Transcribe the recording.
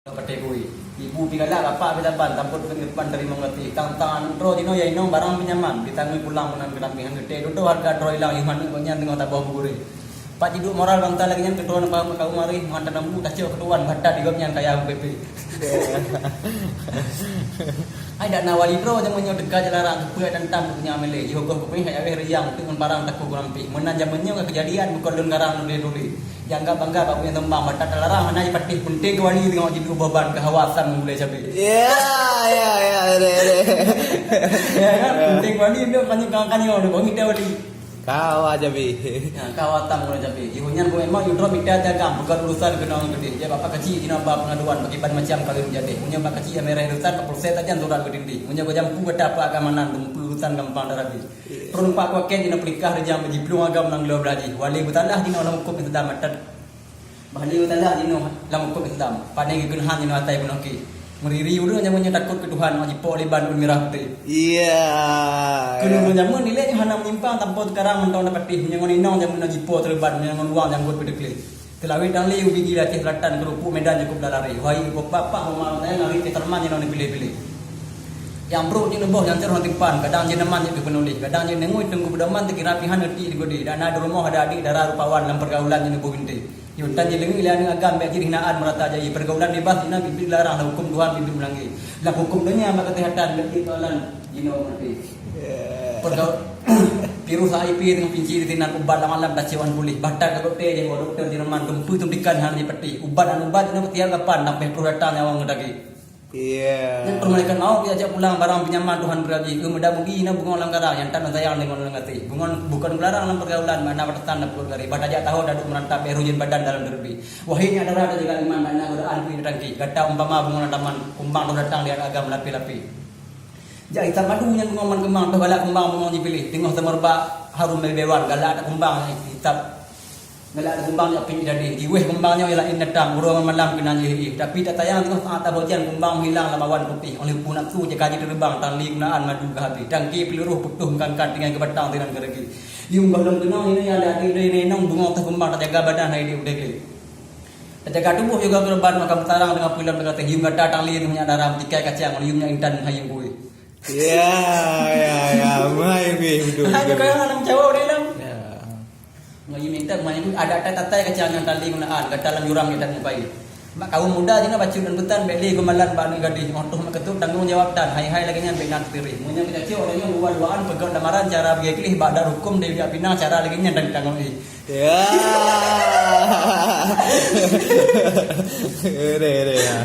Pakai kui. Ibu pigala bapak kita ban tamput ke depan dari mengerti. Tangan tro dino ya ino barang pinjaman. Ditangui pulang menan kedampingan gede. Dodo harga tro hilang iman konya tengok tabah buguri. Pak jidu moral bang lagi nyan ketuan apa kau mari mantan namu kacau ketuan badat di gopnya kayak BP. Ada nawali tro jangan menyo dekat jalan kepuya dan tam punya amele. Ihogoh kepuya kayak riang dengan barang takku kurang pi. Menan zamannya kejadian bukan lun garang dulu. Yang enggak bangga pak punya tembang batat larang mana patih penting ke wali tengok jidu beban kehawasan mulai cabe. Ya, re. Ya kan penting wali dia banyak kan yo bang kita wali. Kau aja bi. Nah, kawatan mulai cabe. Ihunyan bo emang yudro mita jaga bukan urusan kena gede. Dia bapak kecil dina bab pengaduan bagi ban macam kali menjadi. Punya bapak kecil merah urusan ke polsek aja turun ke dindi. Punya gojam ku beta apa agamanan urusan gampang darabi. Turun pak ko ken dina pelikah rejam bagi belum agam nang lo belaji. Wali butandah dina orang hukum itu damat. Bahali utala dino lam hukum Islam. Padai geunhan dina atai bunoki. Meriri udah nyamun takut ke Tuhan wajib po liban un mirah teh. Iya. Kuno nyamun nilai hana menyimpang tanpa sekarang mentau dapat tih nyangon inong nyamun jipo terlibat nyangon uang yang buat pedekli. Telawi dang liu bigi latih latan kerupu medan cukup dalari. Wahai bapak mau saya ngari terman yang pilih-pilih. Yang bro ni leboh yang cerah timpan kadang jeneman je penulis kadang je nengui tunggu pedoman te kira pihan erti di godi dan ada rumah ada adik darah rupawan dalam pergaulan je nebo binti yuntan je lengi lian agam be hinaan merata jadi pergaulan bebas dina bibi larang lah hukum Tuhan bibi melangi lah hukum dunia maka kesehatan lebih tolan jino mati pergaul virus HIV dengan pinci di tinan ubat malam dah cewan pulih batal ke dokter je dokter jeneman tumpu tumpikan hal ni peti ubat dina petiar kapan sampai perhatan awang ngedagi. Iya. Yang permalaikan mau kita ajak pulang barang pinjaman Tuhan beraji. Mudah mugi ina bunga langkara yang tan sayang dengan ngati. Bukan melarang dalam pergaulan mana bertan dan pergari. Pada ajak tahu daduk merantap erujen badan dalam derbi. Wahainya darah dari kaliman dana beraan pi tangki. Gata umpama bunga taman kumbang tu datang lihat agam lapi-lapi. Jadi hitam madu yang bunga kembang tu galak kumbang bunga dipilih. Tengok semerbak harum dari dewan galak ada kumbang hitam. Galak kumbang yang pindah di jiweh kumbangnya ialah inatang burung malam kena jiri tapi tak tayang tengok atas hujan kumbang hilang lamawan putih oleh punat tu je kaji terbang tali gunaan madu ke hati tangki peluruh putuh kan dengan kebatang dengan keregi yung belum kenal ini ada di nong bunga tu kumbang tak jaga badan hai di udah ke tak jaga tubuh juga berban maka tarang dengan film dengan yung gata tali punya darah tikai kacang yumnya intan hayung kuih Ya, mai bi betul. Ada kaya anak Jawa dalam ngaji minta mana ada tatai kacang yang tali gunaan kat dalam jurang kita mupai mak kaum muda jina bacu dan betan beli gemalan bani gadi otoh mak ketut tanggung jawab dan hai-hai lagi nya benan tiri munya kita cio orangnya dua-duaan pegang damaran cara bagi kelih bada hukum dewi pinang cara lagi nya dan tanggung i Ya. Re ya.